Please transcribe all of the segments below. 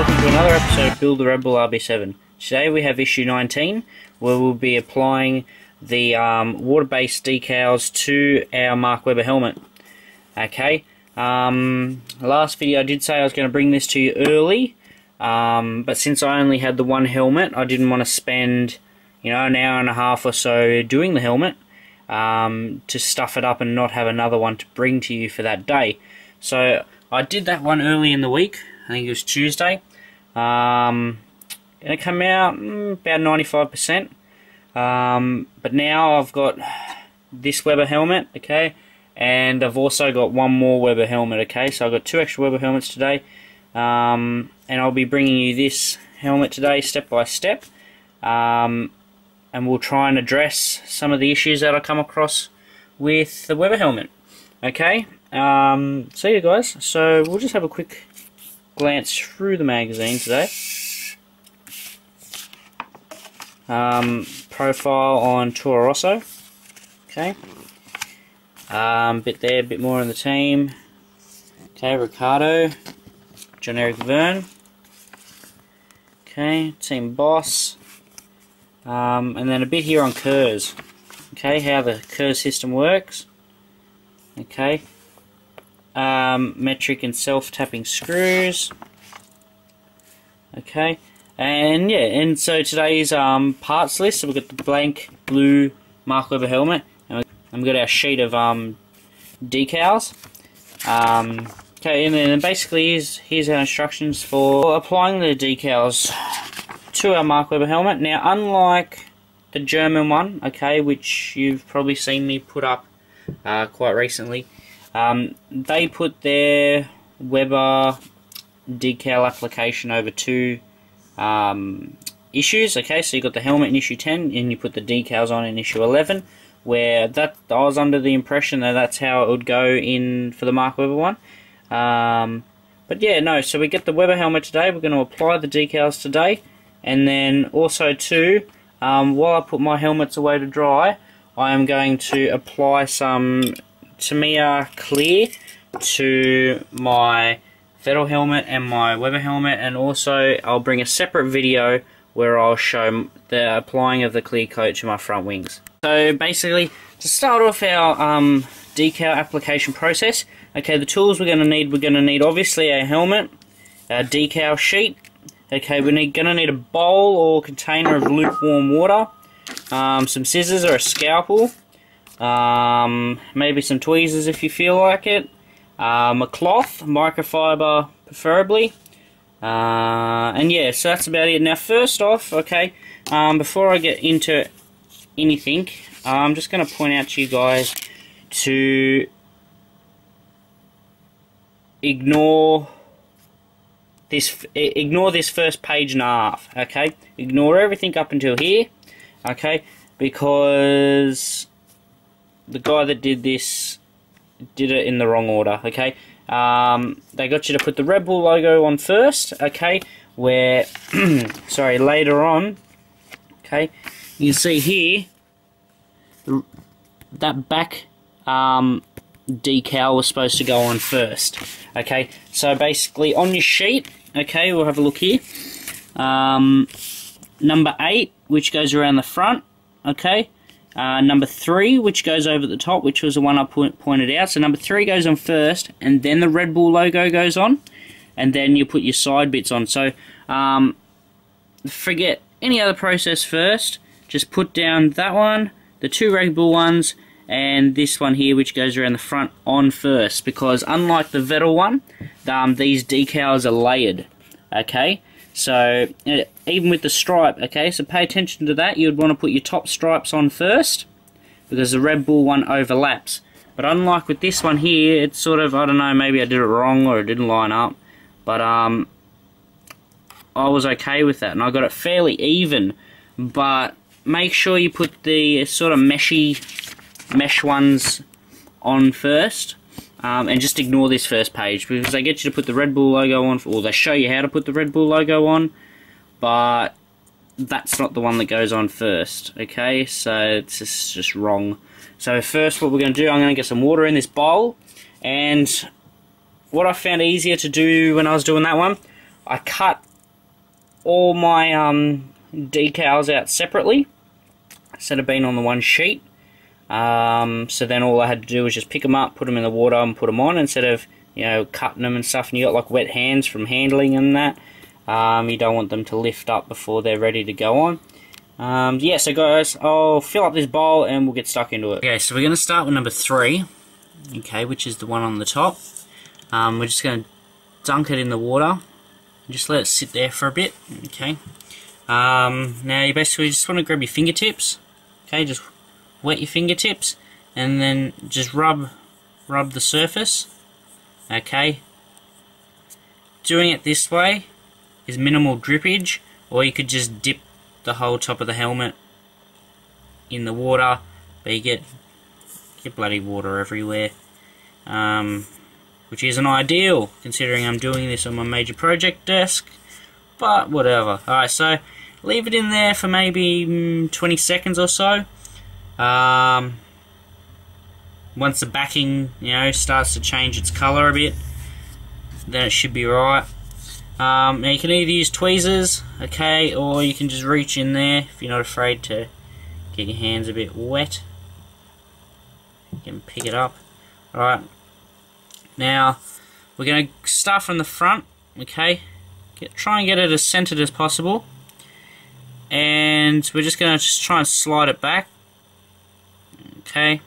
welcome to another episode of Build the RedBull RB7. Today we have issue 19, where we'll be applying the water-based decals to our Mark Webber helmet. Okay, last video I did say I was going to bring this to you early, but since I only had the one helmet, I didn't want to spend, an hour and a half or so doing the helmet to stuff it up and not have another one to bring to you for that day. So I did that one early in the week. I think it was Tuesday. And it came out about 95%. But now I've got this Webber helmet, okay, and I've also got one more Webber helmet, okay. So I've got two extra Webber helmets today, and I'll be bringing you this helmet today, step by step, and we'll try and address some of the issues that I come across with the Webber helmet, okay. So yeah, guys. So we'll just have a quick glance through the magazine today. Profile on Toro Rosso. Okay. Bit there, bit more on the team. Okay, Ricardo, John Eric Verne. Okay, Team Boss. And then a bit here on KERS. Okay, how the KERS system works. Okay. Metric and self-tapping screws. Okay, and yeah, and so today's parts list. So we've got the blank blue Mark Webber helmet, and we've got our sheet of decals. Okay, and then basically here's our instructions for applying the decals to our Mark Webber helmet. Now, unlike the German one, okay, which you've probably seen me put up quite recently. They put their Webber decal application over two issues. Okay, so you got the helmet in issue 10 and you put the decals on in issue 11, where I was under the impression that that's how it would go in for the Mark Webber one. But yeah, no, so we get the Webber helmet today. We're going to apply the decals today, and then also too, while I put my helmets away to dry, I am going to apply some Tamiya Clear to my Vettel helmet and my Webber helmet, and also I'll bring a separate video where I'll show the applying of the clear coat to my front wings. So basically, to start off our decal application process, okay, the tools we're going to need obviously a helmet, a decal sheet, okay, we're going to need a bowl or container of lukewarm water, some scissors or a scalpel, maybe some tweezers if you feel like it, a cloth, microfiber preferably, and yeah, so that's about it. Now first off, okay, before I get into anything, I'm just going to point out to you guys to ignore this first page and a half, okay, ignore everything up until here, okay, because the guy that did this did it in the wrong order, okay. They got you to put the RedBull logo on first, okay, where, sorry, later on, okay, you can see here, that back decal was supposed to go on first, okay. So basically on your sheet, okay, we'll have a look here, number 8, which goes around the front, okay. Number 3, which goes over the top, which was the one I pointed out. So number 3 goes on first, and then the RedBull logo goes on, and then you put your side bits on. So forget any other process first. Just put down that one, the 2 RedBull ones, and this one here, which goes around the front, on first. Because unlike the Vettel one, these decals are layered. Okay. So, even with the stripe, okay, so pay attention to that. You'd want to put your top stripes on first, because the RedBull one overlaps. But unlike with this one here, it's sort of, I don't know, maybe I did it wrong or it didn't line up. But, I was okay with that, and I got it fairly even. But, make sure you put the sort of mesh ones on first. And just ignore this first page, because they get you to put the RedBull logo on, or they show you how to put the RedBull logo on, but that's not the one that goes on first, okay, so it's just wrong. So first what we're going to do, I'm going to get some water in this bowl, and what I found easier to do when I was doing that one, I cut all my decals out separately instead of being on the one sheet. So then all I had to do was just pick them up, put them in the water and put them on, instead of, you know, cutting them and stuff, and you got like wet hands from handling and that. You don't want them to lift up before they're ready to go on. Yeah, so guys, I'll fill up this bowl and we'll get stuck into it. Okay, so we're going to start with number 3, okay, which is the one on the top. We're just going to dunk it in the water and just let it sit there for a bit, okay. Now you basically just want to grab your fingertips, okay, just wet your fingertips and then just rub the surface, okay. Doing it this way is minimal drippage, or you could just dip the whole top of the helmet in the water, but you get bloody water everywhere, which isn't ideal considering I'm doing this on my major project desk, but whatever. Alright, so leave it in there for maybe 20 seconds or so. Once the backing, you know, starts to change its colour a bit, then it should be right. Now you can either use tweezers, okay, or you can just reach in there if you're not afraid to get your hands a bit wet. You can pick it up. Alright, now we're going to start from the front, okay, try and get it as centered as possible, and we're just going to try and slide it back, okay.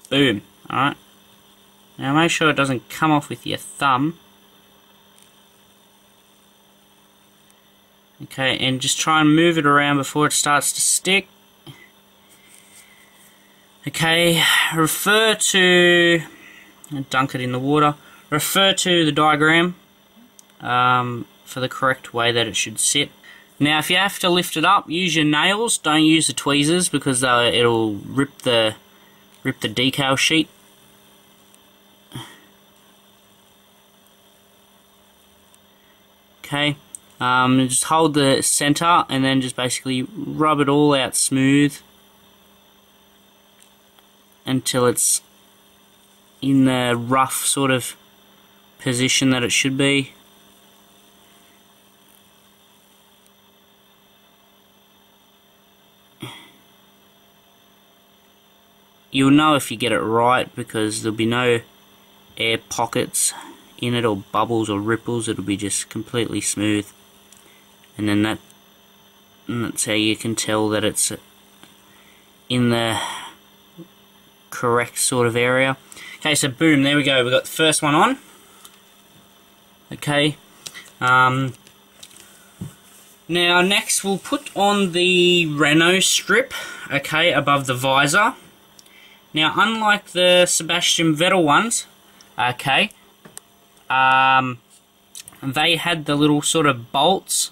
Boom. Alright. Now make sure it doesn't come off with your thumb. Okay, and just try and move it around before it starts to stick. Okay, refer to... dunk it in the water. Refer to the diagram for the correct way that it should sit. Now if you have to lift it up, use your nails. Don't use the tweezers because it'll rip the decal sheet. Okay, just hold the center and then just basically rub it all out smooth until it's in the rough sort of position that it should be. You'll know if you get it right because there'll be no air pockets in it or bubbles or ripples. It'll be just completely smooth, and then that's how you can tell that it's in the correct sort of area. Okay, so boom, there we go, we got the first one on. Okay, now next we'll put on the Renault strip, okay, above the visor. Now, unlike the Sebastian Vettel ones, okay, they had the little sort of bolts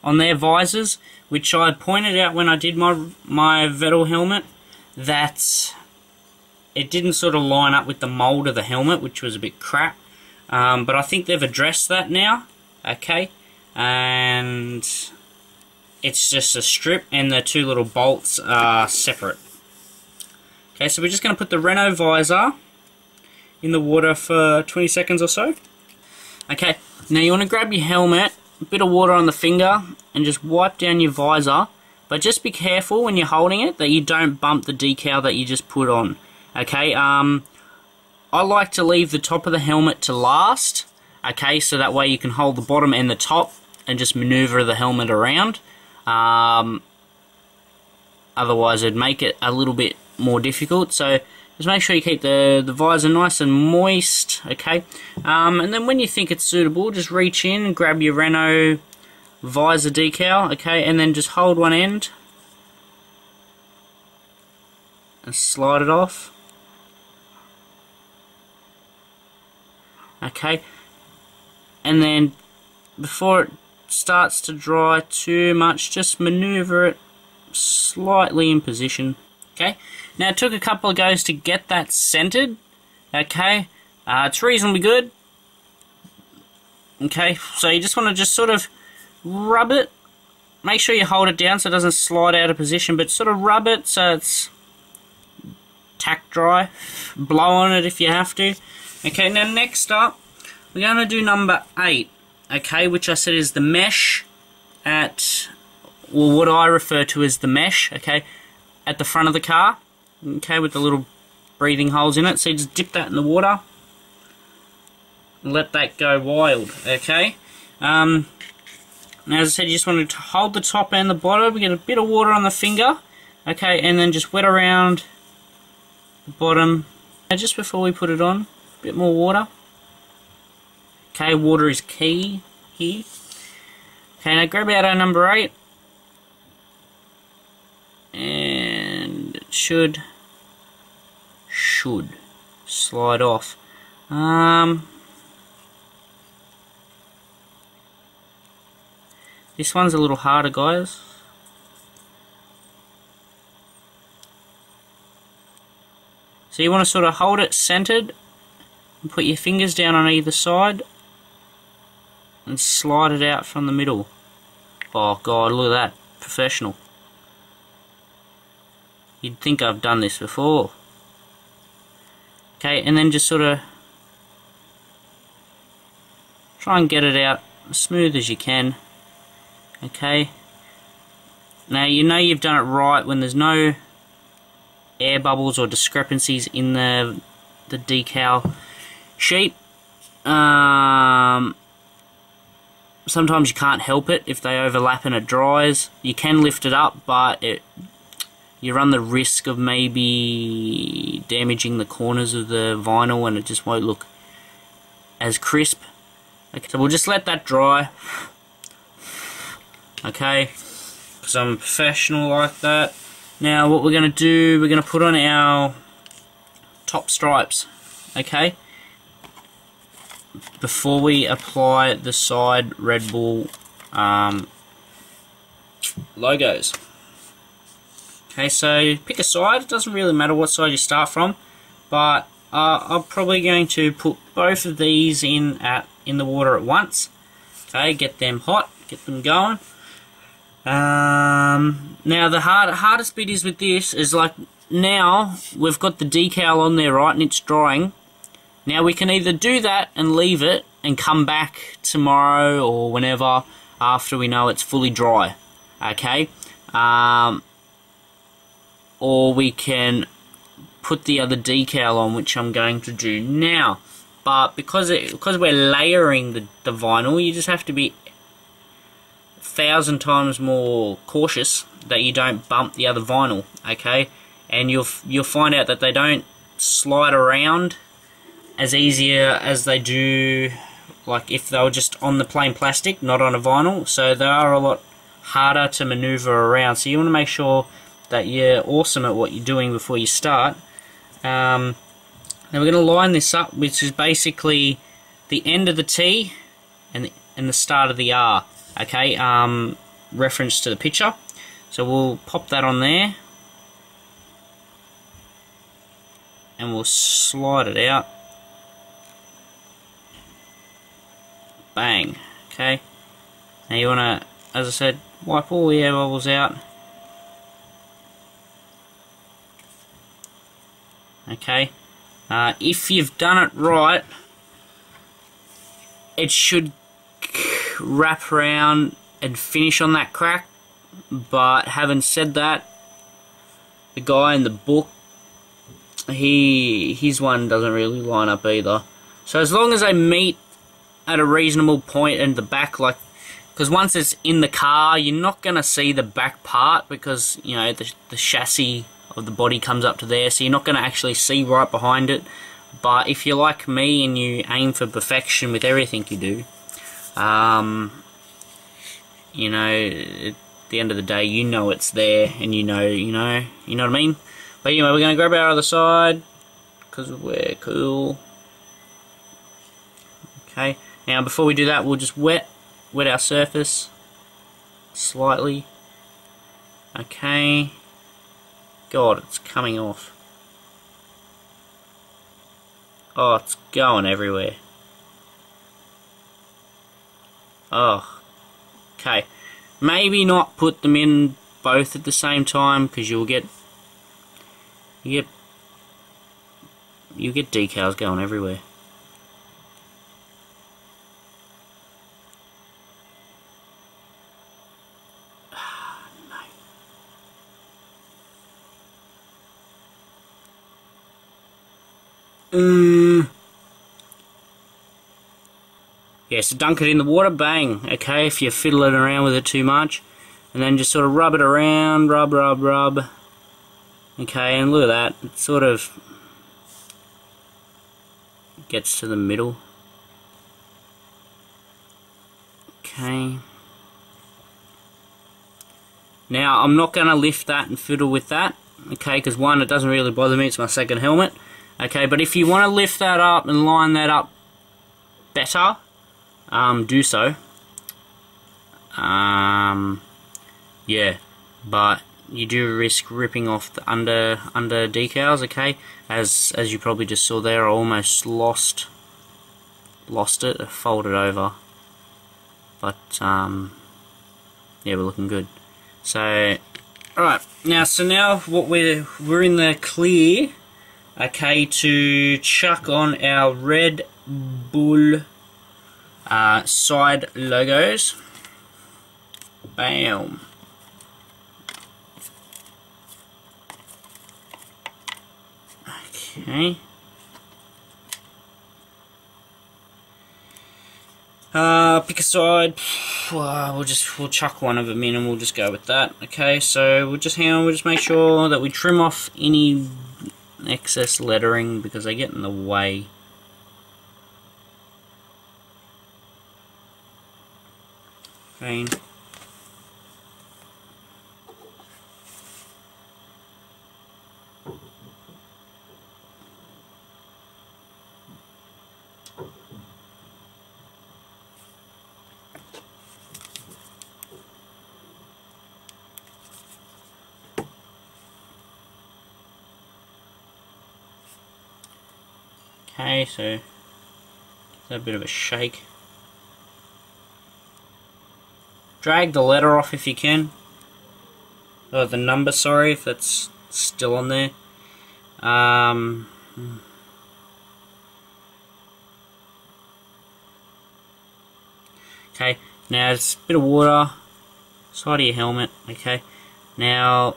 on their visors, which I pointed out when I did my Vettel helmet, that it didn't sort of line up with the mold of the helmet, which was a bit crap. But I think they've addressed that now, okay, and it's just a strip and the two little bolts are separate. Okay, so we're just going to put the Renault visor in the water for 20 seconds or so. Okay, now you want to grab your helmet, a bit of water on the finger, and just wipe down your visor. But just be careful when you're holding it that you don't bump the decal that you just put on. Okay, I like to leave the top of the helmet to last. Okay, so that way you can hold the bottom and the top and just maneuver the helmet around. Otherwise it'd make it a little bit more difficult, so just make sure you keep the visor nice and moist, okay, and then when you think it's suitable, just reach in and grab your Renault visor decal, okay, and then just hold one end and slide it off, okay, and then before it starts to dry too much, just maneuver it slightly in position. Okay, now it took a couple of goes to get that centered. Okay, it's reasonably good. Okay, so you just want to just sort of rub it. Make sure you hold it down so it doesn't slide out of position, but sort of rub it so it's tack dry. Blow on it if you have to. Okay, now next up, we're going to do number 8, okay, which I said is the mesh at, well, what I refer to as the mesh, okay, at the front of the car, okay, with the little breathing holes in it. So you just dip that in the water and let that go wild, okay. Now, as I said, you just want to hold the top and the bottom, get a bit of water on the finger, okay, and then just wet around the bottom. Now, just before we put it on, a bit more water. Okay, water is key here. Okay, now grab out our number 8, and it should slide off. This one's a little harder, guys. So you want to sort of hold it centered and put your fingers down on either side and slide it out from the middle. Oh God, look at that. Professional. You'd think I've done this before. Okay, and then just sort of try and get it out as smooth as you can. Okay. Now you know you've done it right when there's no air bubbles or discrepancies in the decal sheet. Sometimes you can't help it if they overlap and it dries. You can lift it up, but you run the risk of maybe damaging the corners of the vinyl and it just won't look as crisp. Okay, so we'll just let that dry. Okay, because I'm a professional like that. Now what we're going to do, we're going to put on our top stripes, okay, before we apply the side Red Bull logos. Okay, so pick a side. It doesn't really matter what side you start from, but I'm probably going to put both of these in the water at once. Okay, get them hot, get them going. Now the hardest bit is with this is like, now we've got the decal on there, right, and it's drying. Now we can either do that and leave it and come back tomorrow or whenever after we know it's fully dry, okay, or we can put the other decal on, which I'm going to do now. But because we're layering the vinyl, you just have to be 1,000 times more cautious that you don't bump the other vinyl, okay? And you'll find out that they don't slide around as easy as they do like if they were just on the plain plastic, not on a vinyl. So they are a lot harder to maneuver around. So you want to make sure that you're awesome at what you're doing before you start. Now we're going to line this up, which is basically the end of the T and the start of the R. Okay, reference to the picture. So we'll pop that on there and we'll slide it out. Bang. Okay. Now you want to, as I said, wipe all the air bubbles out. Okay. If you've done it right, it should wrap around and finish on that crack. But having said that, the guy in the book, his one doesn't really line up either. So as long as they meet at a reasonable point in the back, like, because once it's in the car, you're not going to see the back part because, you know, the chassis of the body comes up to there, so you're not going to actually see right behind it. But if you're like me and you aim for perfection with everything you do, you know, at the end of the day, you know it's there, and you know what I mean. But anyway, we're going to grab our other side because we're cool. Okay. Now, before we do that, we'll just wet our surface slightly. Okay. God, it's coming off. Oh, it's going everywhere. Oh, Okay, maybe not put them in both at the same time, because you'll get decals going everywhere. Yeah, so dunk it in the water, bang, okay, if you're fiddling around with it too much. And then just sort of rub it around, rub. Okay, and look at that, it sort of gets to the middle. Okay. Now, I'm not going to lift that and fiddle with that, okay, because one, it doesn't really bother me, it's my second helmet. Okay, but if you want to lift that up and line that up better, do so. Yeah, but you do risk ripping off the under decals. Okay, as you probably just saw there, I almost lost it. I folded over, but yeah, we're looking good. So, alright, now what we're in the clear. Okay, to chuck on our Red Bull side logos. Bam. Okay. Pick a side. We'll chuck one of them in and we'll just go with that. Okay, so we'll just make sure that we trim off any excess lettering because they get in the way. Okay. Okay, so give that a bit of a shake. Drag the letter off if you can. Oh, the number, sorry, if that's still on there. Okay, now it's a bit of water, side of your helmet, okay. Now,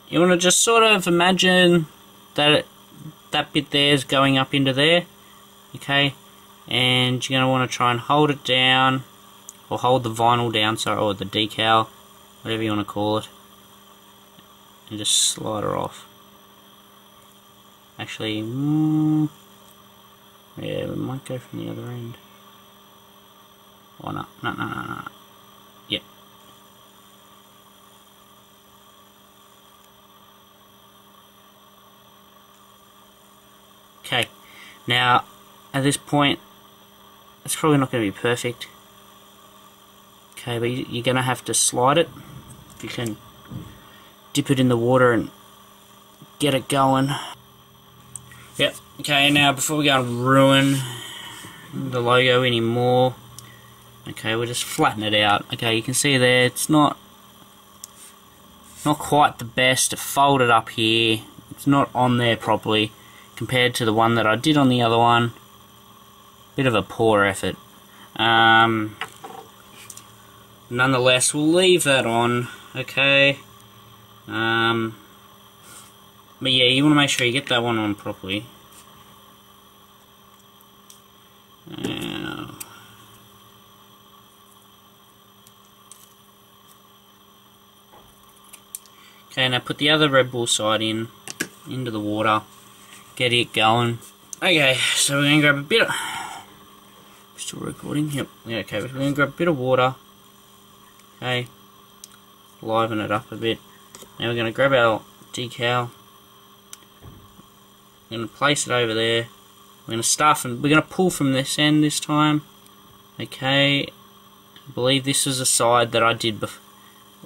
you want to just sort of imagine that that bit there is going up into there, okay, and you're going to want to try and hold it down, or hold the vinyl down, sorry, or the decal, whatever you want to call it, and just slide her off. Actually, yeah, we might go from the other end. Oh no. Yep. Okay, now at this point it's probably not going to be perfect. Okay, but you're going to have to slide it. If you can dip it in the water and get it going. Yep, okay, now before we go and ruin the logo anymore, okay, we'll just flatten it out. Okay, you can see there it's not quite the best to fold it up here. It's not on there properly compared to the one that I did on the other one. Bit of a poor effort. Nonetheless, we'll leave that on, okay. But yeah, you want to make sure you get that one on properly. Okay, now put the other Red Bull side into the water. Get it going. Okay, so we're going to grab a bit of... Still recording? Yep. Yeah, okay, we're going to grab a bit of water. Okay. Liven it up a bit. Now we're going to grab our decal. We're going to place it over there. We're going to start from... We're going to pull from this end this time. Okay. I believe this is a side that I did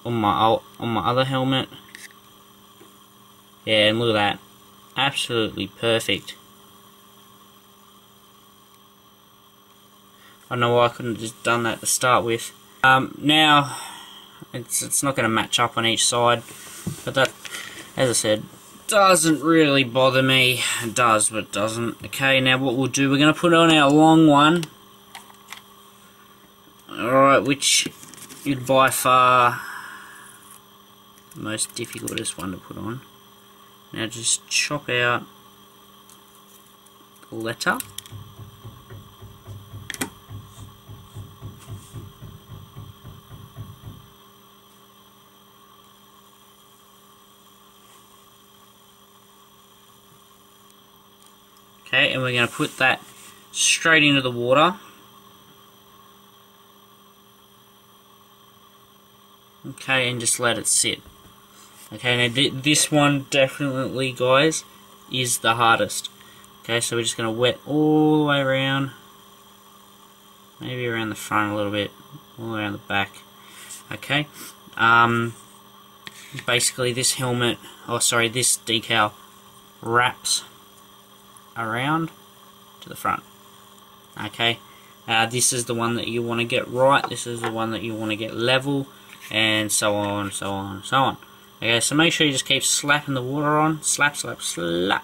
on my other helmet. Yeah, and look at that. Absolutely perfect. I don't know why I couldn't have just done that to start with. Now, It's not going to match up on each side, but that, as I said, doesn't really bother me. It does, but it doesn't. Okay, now what we'll do, we're going to put on our long one. Alright, which is by far the most difficultest one to put on. Now just chop out the letter. Okay, and we're going to put that straight into the water. Okay, and just let it sit. Okay, now this one definitely, guys, is the hardest. Okay, so we're just going to wet all the way around. Maybe around the front a little bit, all around the back. Okay, basically this helmet, this decal wraps around to the front. Okay, this is the one that you want to get right, this is the one that you want to get level, and so on, so on, so on. Okay, so make sure you just keep slapping the water on, slap, slap, slap.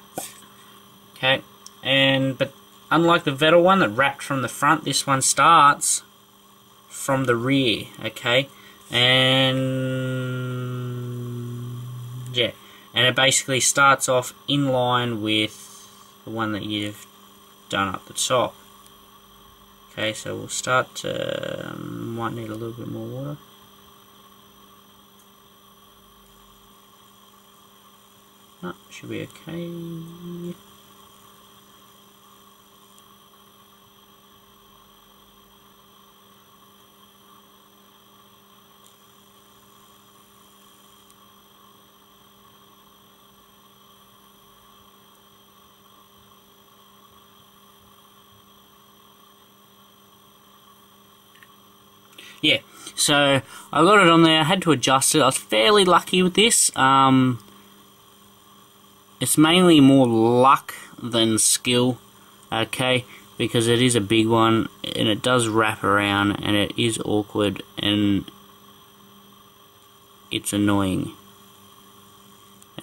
Okay, but unlike the Vettel one that wrapped from the front, this one starts from the rear. Okay, and yeah, and it basically starts off in line with the one that you've done up the top. Okay, so we'll start to, might need a little bit more water. Oh, should be okay. Yeah, so I got it on there. I had to adjust it. I was fairly lucky with this. It's mainly more luck than skill, okay, because it is a big one and it does wrap around and it is awkward and it's annoying.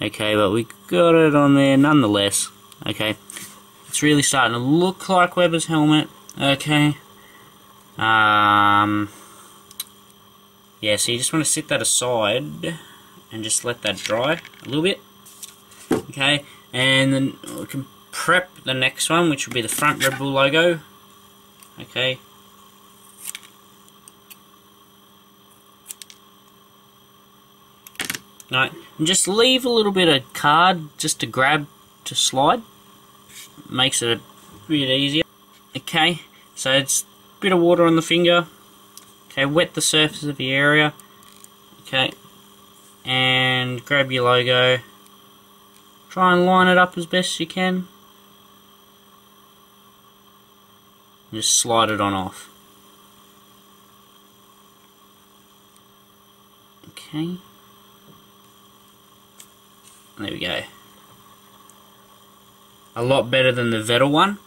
Okay, but we got it on there nonetheless. Okay, it's really starting to look like Weber's helmet. Okay, yeah, so you just want to sit that aside and just let that dry a little bit. Okay, and then we can prep the next one, which will be the front Red Bull logo. Okay. Right, and just leave a little bit of card just to grab to slide. Makes it a bit easier. Okay, so it's a bit of water on the finger. Okay, wet the surface of the area. Okay, and grab your logo. Try and line it up as best you can. And just slide it on off. Okay. There we go. A lot better than the Vettel one.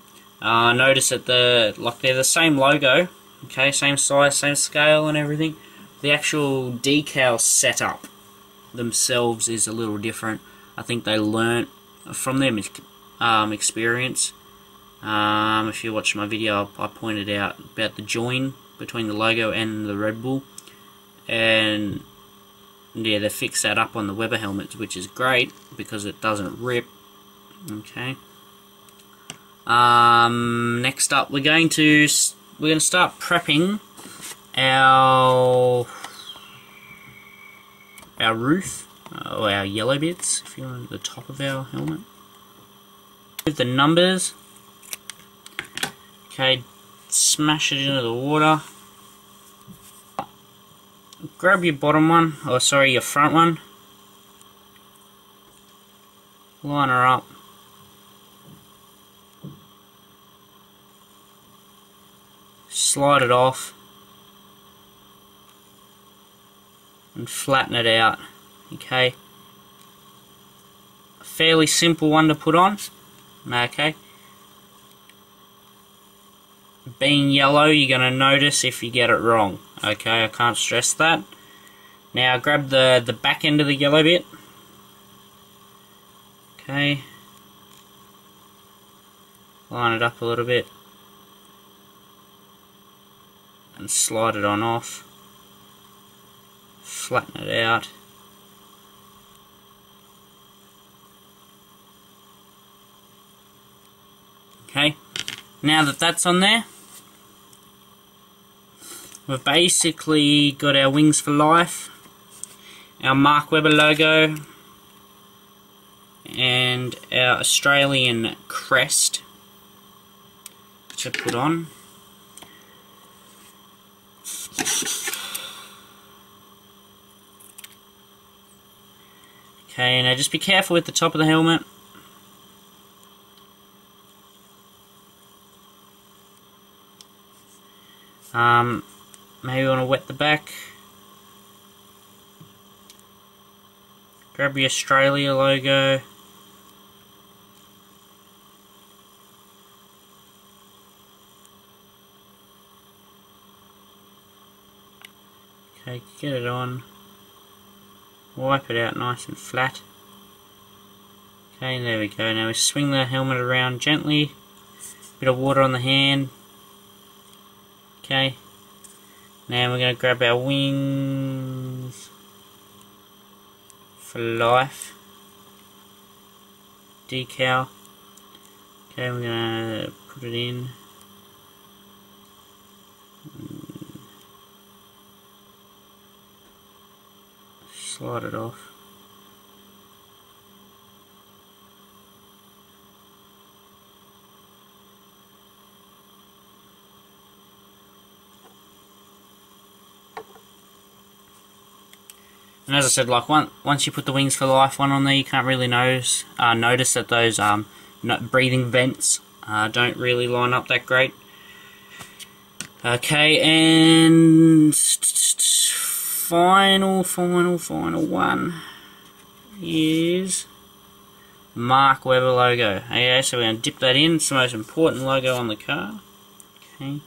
Notice that they're the same logo. Okay, same size, same scale and everything. The actual decal setup themselves is a little different. I think they learnt from their experience. If you watched my video, I pointed out about the join between the logo and the Red Bull, and yeah, they fixed that up on the Weber helmets, which is great because it doesn't rip. Okay. Next up, we're going to start prepping our roof. Or our yellow bits, if you're on the top of our helmet. With the numbers. Okay, smash it into the water. Grab your bottom one, or sorry, your front one. Line her up. Slide it off. And flatten it out. Okay, a fairly simple one to put on. Okay, being yellow, you're going to notice if you get it wrong. Okay, I can't stress that. Now grab the back end of the yellow bit. Okay. Line it up a little bit. And slide it on off. Flatten it out. Okay. Now that that's on there, we've basically got our Wings for Life, our Mark Webber logo, and our Australian crest to put on. Okay, now just be careful with the top of the helmet. Maybe you want to wet the back. Grab your Australia logo. Okay, get it on. Wipe it out nice and flat. Okay, there we go. Now we swing the helmet around gently. Bit of water on the hand. Okay. Now we're going to grab our Wings for Life decal. Okay, we're going to put it in. Slide it off. And as I said, like once you put the Wings for Life one on there, you can't really notice that those breathing vents don't really line up that great. Okay, and final one is Mark Webber logo. Okay, so we're going to dip that in. It's the most important logo on the car. Okay,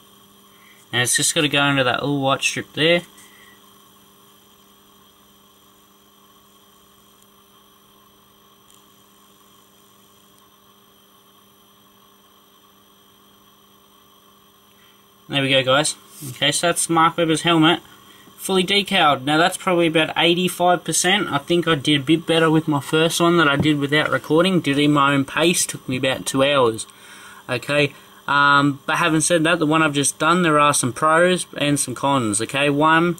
and it's just got to go into that little white strip there. There we go, guys. Okay, so that's Mark Webber's helmet, fully decaled. Now that's probably about 85%. I think I did a bit better with my first one that I did without recording. Did it in my own pace, took me about 2 hours. Okay, but having said that, the one I've just done, there are some pros and some cons. Okay, one,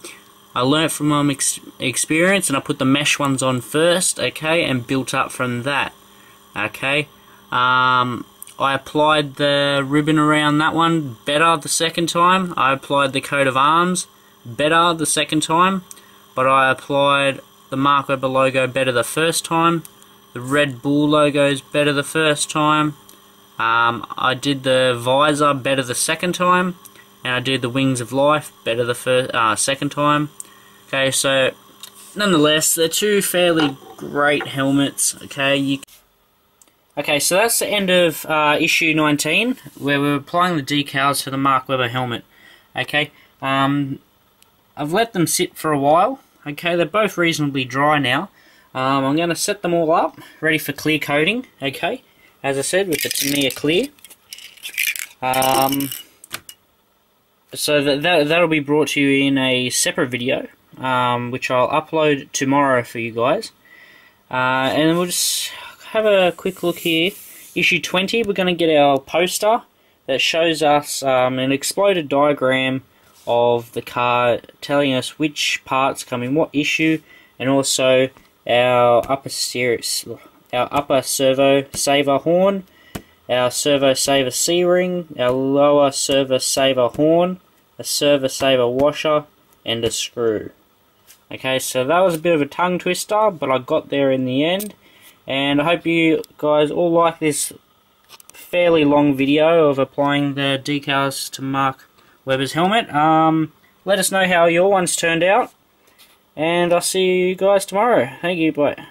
I learnt from my experience and I put the mesh ones on first, okay, and built up from that. Okay, I applied the ribbon around that one better the second time. I applied the coat of arms better the second time, but I applied the Mark Webber logo better the first time. The RedBull logos better the first time. I did the visor better the second time, and I did the Wings of Life better the second time. Okay, so nonetheless, they're two fairly great helmets. Okay, Okay, so that's the end of issue 19, where we're applying the decals for the Mark Webber helmet. Okay, I've let them sit for a while. Okay, they're both reasonably dry now. I'm going to set them all up, ready for clear coating. Okay, as I said, with the Tamiya Clear. So that'll be brought to you in a separate video, which I'll upload tomorrow for you guys. And we'll just have a quick look here. Issue 20, we're going to get our poster that shows us an exploded diagram of the car, telling us which parts come in what issue, and also our upper servo saver horn, our servo saver C-ring, our lower servo saver horn, a servo saver washer, and a screw. Okay, so that was a bit of a tongue twister, but I got there in the end. And I hope you guys all like this fairly long video of applying the decals to Mark Webber's helmet. Let us know how your ones turned out. And I'll see you guys tomorrow. Thank you, bye.